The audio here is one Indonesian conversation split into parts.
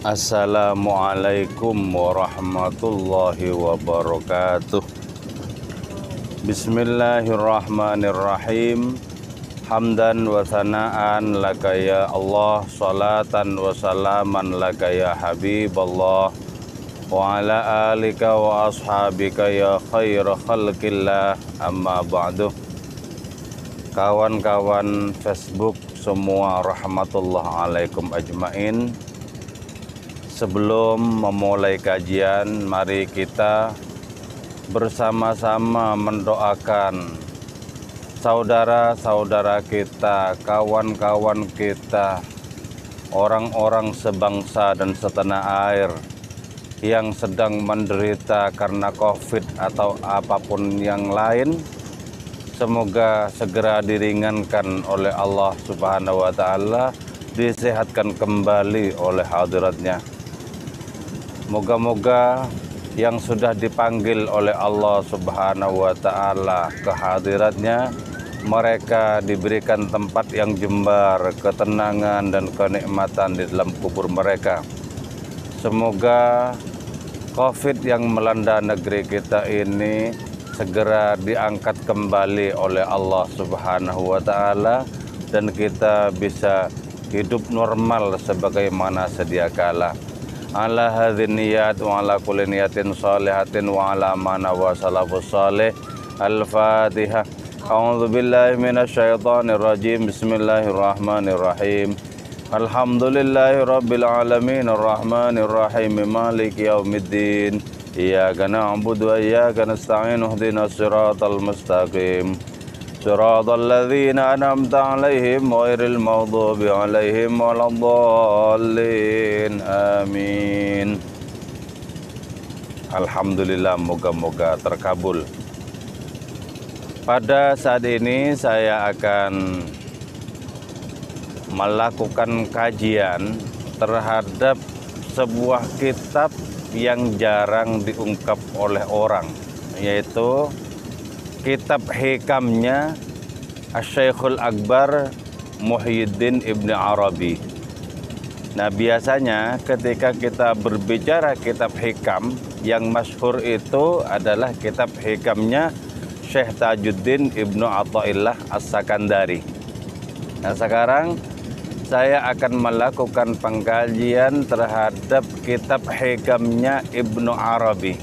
Assalamualaikum warahmatullahi wabarakatuh. Bismillahirrahmanirrahim. Hamdan wa sana'an laka ya Allah, salatan wa salaman laka ya Habiballah, wa ala alika wa ashabika ya khaira khalqillah, amma ba'du. Kawan-kawan Facebook semua, rahmatullah alaikum ajmain. Sebelum memulai kajian, mari kita bersama-sama mendoakan saudara-saudara kita, kawan-kawan kita, orang-orang sebangsa dan setanah air yang sedang menderita karena COVID atau apapun yang lain. Semoga segera diringankan oleh Allah Subhanahu wa Ta'ala, disehatkan kembali oleh hadiratnya. Moga-moga yang sudah dipanggil oleh Allah Subhanahu wa Ta'ala ke hadiratnya, mereka diberikan tempat yang jembar, ketenangan dan kenikmatan di dalam kubur mereka. Semoga COVID yang melanda negeri kita ini segera diangkat kembali oleh Allah Subhanahu wa Ta'ala dan kita bisa hidup normal sebagaimana sedia kala. Ala hadzin niyat wa ala kulli niyatin shalihatin wa ala mana wa salafus salih. Al-Fatihah. A'udzu billahi minasyaitonir rajim. Bismillahirrahmanirrahim. Alhamdulillahi rabbil alamin arrahmanir rahim maliki yaumiddin. Iyyaka na'budu wa iyyaka nasta'in ihdinas siratal mustaqim. Siratal ladzina an'amta 'alaihim ghairil maghdubi 'alaihim waladdallin. Amin. Alhamdulillah, moga-moga terkabul. Pada saat ini saya akan melakukan kajian terhadap sebuah kitab yang jarang diungkap oleh orang, yaitu kitab hikamnya Asy-Syekhul Akbar Muhyiddin Ibn Arabi. Nah, biasanya ketika kita berbicara kitab hikam, yang masyhur itu adalah kitab hikamnya Syekh Tajuddin Ibnu Athaillah As-Sakandari. Nah, sekarang saya akan melakukan pengkajian terhadap kitab hikamnya Ibnu Arabi.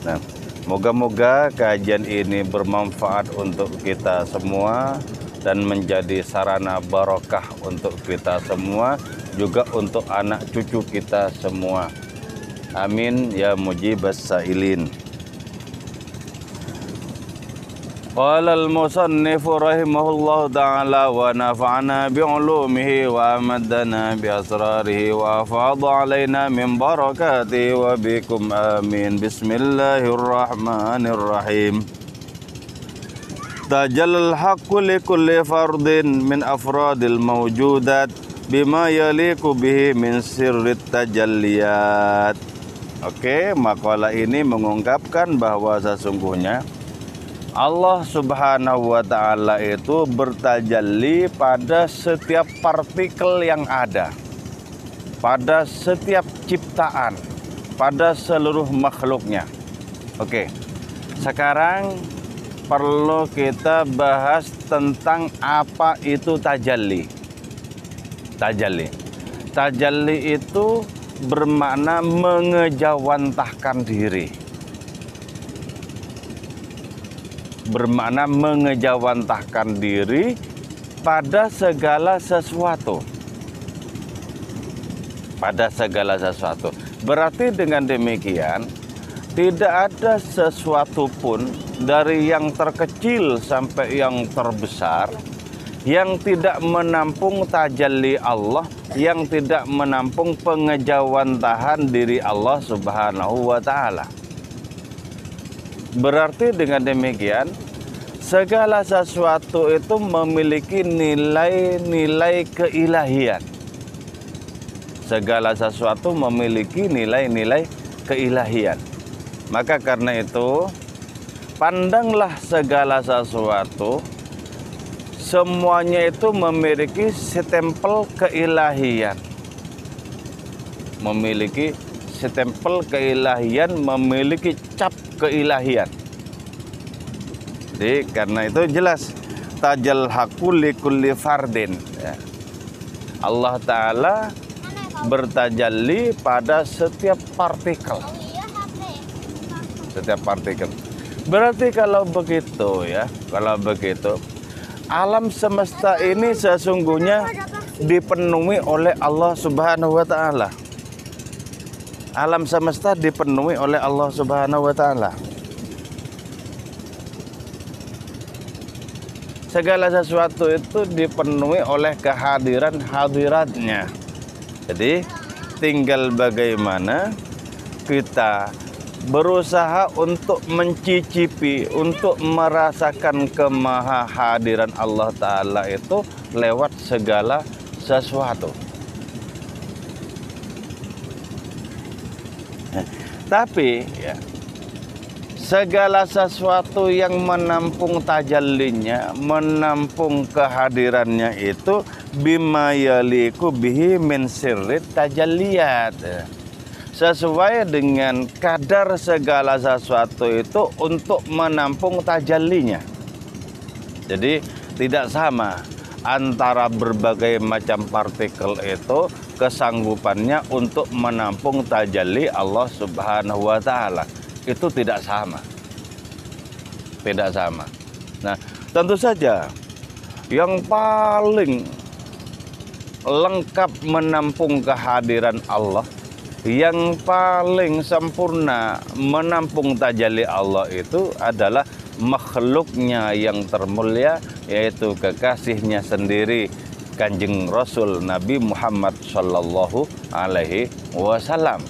Nah, moga-moga kajian ini bermanfaat untuk kita semua dan menjadi sarana barokah untuk kita semua, juga untuk anak cucu kita semua. Amin ya mujibas sailin. Qala al-musannifu rahimahullahu ta'ala wa nafa'ana bi'ulumihi wa amadana bi asrarihi wa afadha alaina min barakatihi wa bikum amin. Bismillahirrahmanirrahim. Tajallal haqqu li kulli fardin min afradil mawjudat bima yaliku bihi min sirrit tajalliyat. Oke, makalah ini mengungkapkan bahwa sesungguhnya Allah Subhanahu wa Ta'ala itu bertajalli pada setiap partikel yang ada, pada setiap ciptaan, pada seluruh makhluknya. Oke, sekarang perlu kita bahas tentang apa itu tajalli. Tajalli itu bermakna mengejawantahkan diri. Bermakna mengejawantahkan diri pada segala sesuatu. Pada segala sesuatu. Berarti dengan demikian, tidak ada sesuatu pun dari yang terkecil sampai yang terbesar yang tidak menampung tajalli Allah, yang tidak menampung pengejawantahan diri Allah Subhanahu wa Ta'ala. Berarti dengan demikian, segala sesuatu itu memiliki nilai-nilai keilahian. Segala sesuatu memiliki nilai-nilai keilahian. Maka karena itu, pandanglah segala sesuatu, semuanya itu memiliki stempel keilahian. memiliki stempel keilahian, memiliki cap keilahian. Jadi karena itu jelas tajal haqqu li kulli fardin, ya. Allah Ta'ala bertajalli pada setiap partikel. Setiap partikel. Berarti kalau begitu ya, kalau begitu alam semesta ini sesungguhnya dipenuhi oleh Allah Subhanahu wa Ta'ala. Alam semesta dipenuhi oleh Allah Subhanahu wa Ta'ala. Segala sesuatu itu dipenuhi oleh kehadiran hadiratnya. Jadi tinggal bagaimana kita berusaha untuk mencicipi, untuk merasakan kemahahadiran Allah Ta'ala itu lewat segala sesuatu. Tapi ya, segala sesuatu yang menampung tajallinya, menampung kehadirannya itu bima yaliku bihi min sirrit tajalliyat. Sesuai dengan kadar segala sesuatu itu untuk menampung tajallinya. Jadi tidak sama antara berbagai macam partikel itu kesanggupannya untuk menampung tajalli Allah Subhanahu wa Ta'ala. Itu tidak sama. Tidak sama. Nah, tentu saja yang paling lengkap menampung kehadiran Allah, yang paling sempurna menampung tajalli Allah itu adalah makhluknya yang termulia, yaitu kekasihnya sendiri, Kanjeng Rasul Nabi Muhammad Sallallahu Alaihi Wasallam.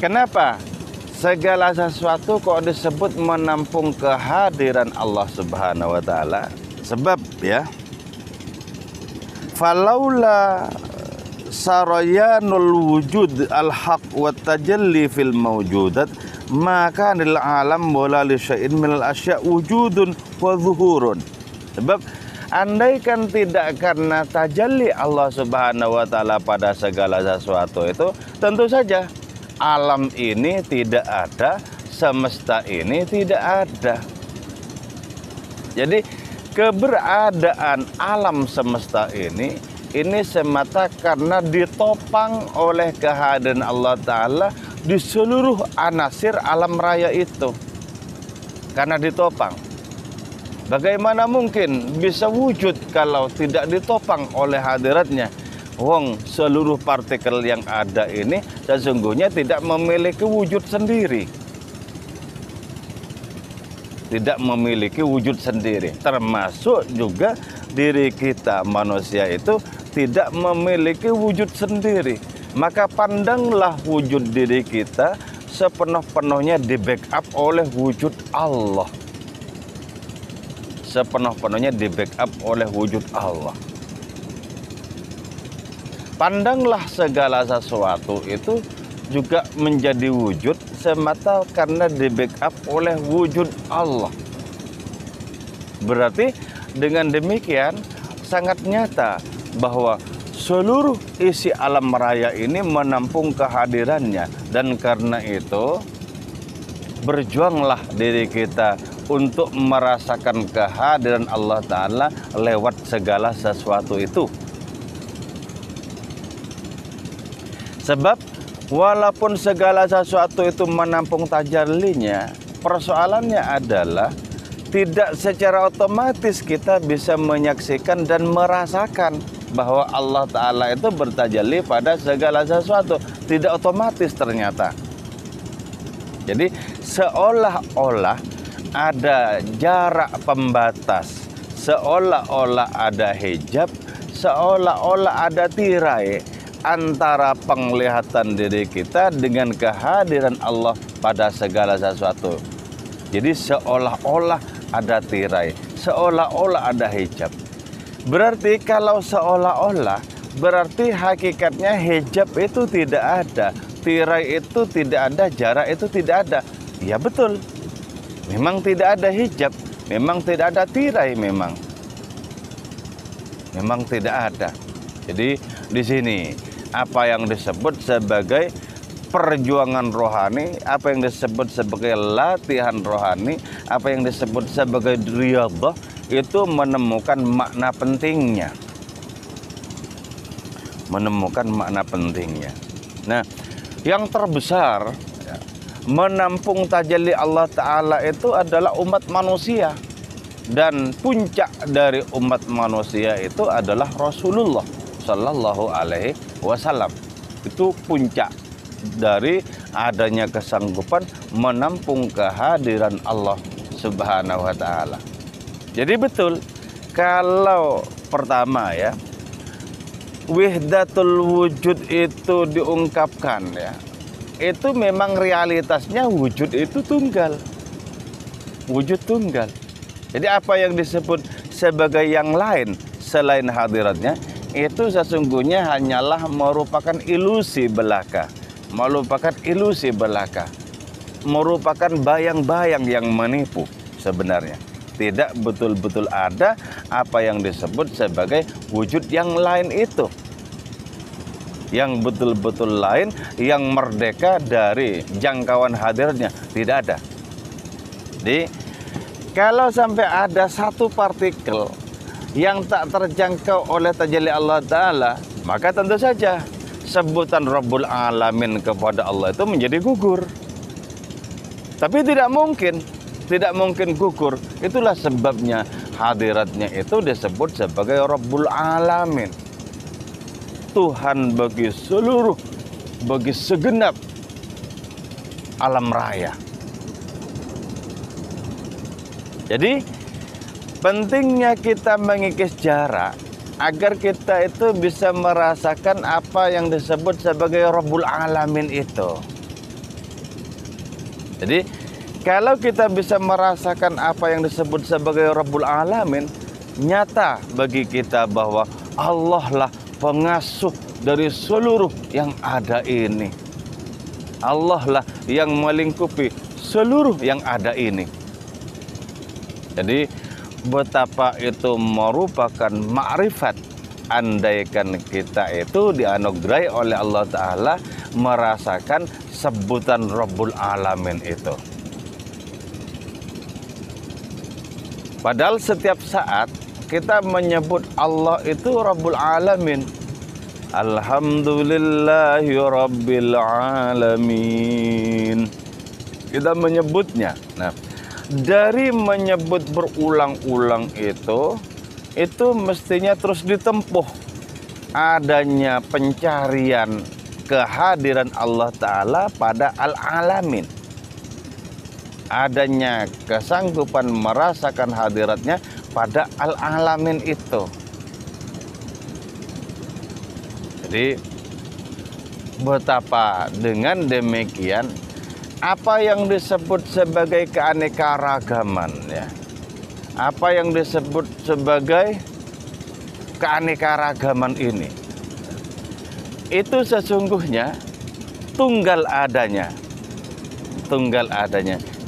Kenapa segala sesuatu kok disebut menampung kehadiran Allah Subhanahu wa Ta'ala? Sebab ya, falaula sarayanul wujud al-haq wa tajalli fil mawjudat maka nil alam wala li syai'in minal asya' wujudun wa zuhurun. Sebab andaikan tidak karena tajalli Allah Subhanahu wa Ta'ala pada segala sesuatu itu, tentu saja alam ini tidak ada, semesta ini tidak ada. Jadi keberadaan alam semesta ini semata karena ditopang oleh kehadiran Allah Ta'ala di seluruh anasir alam raya itu. Karena ditopang. Bagaimana mungkin bisa wujud kalau tidak ditopang oleh hadiratnya? Wong seluruh partikel yang ada ini sesungguhnya tidak memiliki wujud sendiri. Tidak memiliki wujud sendiri. Termasuk juga diri kita manusia itu tidak memiliki wujud sendiri. Maka pandanglah wujud diri kita sepenuh-penuhnya di backup oleh wujud Allah. Sepenuh-penuhnya di backup oleh wujud Allah. Pandanglah segala sesuatu itu juga menjadi wujud semata karena di backup oleh wujud Allah. Berarti dengan demikian sangat nyata bahwa seluruh isi alam raya ini menampung kehadirannya. Dan karena itu berjuanglah diri kita untuk merasakan kehadiran Allah Ta'ala lewat segala sesuatu itu. Sebab walaupun segala sesuatu itu menampung tajallinya, persoalannya adalah tidak secara otomatis kita bisa menyaksikan dan merasakan bahwa Allah Ta'ala itu bertajalli pada segala sesuatu. Tidak otomatis ternyata. Jadi seolah-olah ada jarak pembatas, seolah-olah ada hijab, seolah-olah ada tirai antara penglihatan diri kita dengan kehadiran Allah pada segala sesuatu. Jadi seolah-olah ada tirai, seolah-olah ada hijab. Berarti kalau seolah-olah, berarti hakikatnya hijab itu tidak ada, tirai itu tidak ada, jarak itu tidak ada. Ya betul, memang tidak ada hijab, memang tidak ada tirai memang. Memang tidak ada. Jadi di sini apa yang disebut sebagai perjuangan rohani, apa yang disebut sebagai latihan rohani, apa yang disebut sebagai riyadhah, itu menemukan makna pentingnya. Menemukan makna pentingnya. Nah, yang terbesar menampung tajalli Allah Ta'ala itu adalah umat manusia. Dan puncak dari umat manusia itu adalah Rasulullah Sallallahu Alaihi Wasallam. Itu puncak dari adanya kesanggupan menampung kehadiran Allah Subhanahu Wa Ta'ala. Jadi betul, kalau pertama ya, wihdatul wujud itu diungkapkan ya, itu memang realitasnya wujud itu tunggal. Wujud tunggal. Jadi apa yang disebut sebagai yang lain selain hadiratnya, itu sesungguhnya hanyalah merupakan ilusi belaka. Merupakan ilusi belaka. Merupakan bayang-bayang yang menipu sebenarnya. Tidak betul-betul ada apa yang disebut sebagai wujud yang lain itu. Yang betul-betul lain, yang merdeka dari jangkauan hadirnya. Tidak ada. Jadi kalau sampai ada satu partikel yang tak terjangkau oleh tajalli Allah Ta'ala, maka tentu saja sebutan Rabbul Alamin kepada Allah itu menjadi gugur. Tapi tidak mungkin gugur. Itulah sebabnya hadiratnya itu disebut sebagai Rabbul Alamin. Tuhan bagi segenap alam raya. Jadi pentingnya kita mengikis jarak agar kita itu bisa merasakan apa yang disebut sebagai Rabbul Alamin itu. Jadi kalau kita bisa merasakan apa yang disebut sebagai Rabbul Alamin, nyata bagi kita bahwa Allah lah pengasuh dari seluruh yang ada ini. Allah lah yang melingkupi seluruh yang ada ini. Jadi betapa itu merupakan ma'rifat andaikan kita itu dianugerahi oleh Allah Ta'ala merasakan sebutan Rabbul Alamin itu. Padahal setiap saat kita menyebut Allah itu Rabbul Alamin. Alhamdulillahi Rabbil Alamin. Kita menyebutnya. Nah, dari menyebut berulang-ulang itu mestinya terus ditempuh adanya pencarian kehadiran Allah Ta'ala pada Al-Alamin. Adanya kesanggupan merasakan hadiratnya pada Al-Alamin itu. Jadi betapa dengan demikian apa yang disebut sebagai keanekaragaman ya, apa yang disebut sebagai keanekaragaman ini, itu sesungguhnya tunggal adanya.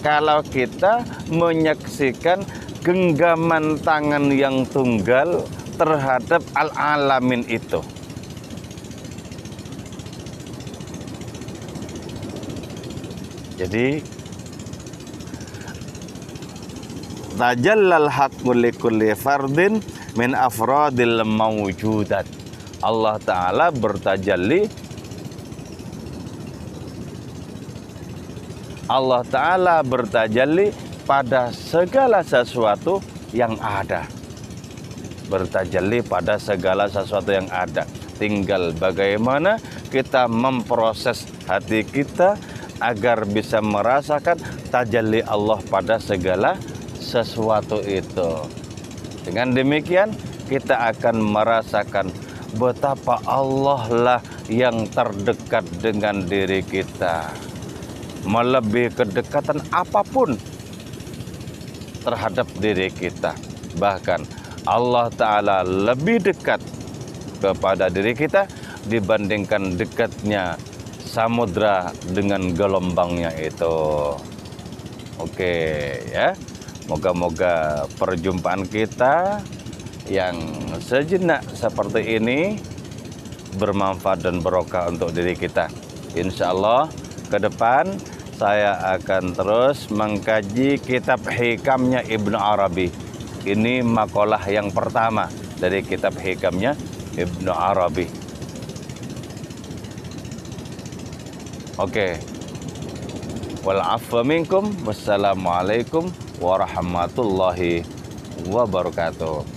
Kalau kita menyaksikan genggaman tangan yang tunggal terhadap Al-Alamin itu. Jadi tajallal haqqu likulli fardin min afradil mawjudat. Allah Ta'ala bertajalli, Allah Ta'ala bertajalli pada segala sesuatu yang ada. Bertajalli pada segala sesuatu yang ada. Tinggal bagaimana kita memproses hati kita agar bisa merasakan tajalli Allah pada segala sesuatu itu. Dengan demikian kita akan merasakan betapa Allah lah yang terdekat dengan diri kita, melebihi kedekatan apapun terhadap diri kita. Bahkan Allah Ta'ala lebih dekat kepada diri kita dibandingkan dekatnya samudra dengan gelombangnya itu. Oke ya, moga-moga perjumpaan kita yang sejenak seperti ini bermanfaat dan barokah untuk diri kita. Insya Allah ke depan saya akan terus mengkaji kitab hikamnya Ibnu Arabi. Ini makalah yang pertama dari kitab hikamnya Ibnu Arabi. Oke. Wal afwa minkum. Wassalamualaikum warahmatullahi wabarakatuh.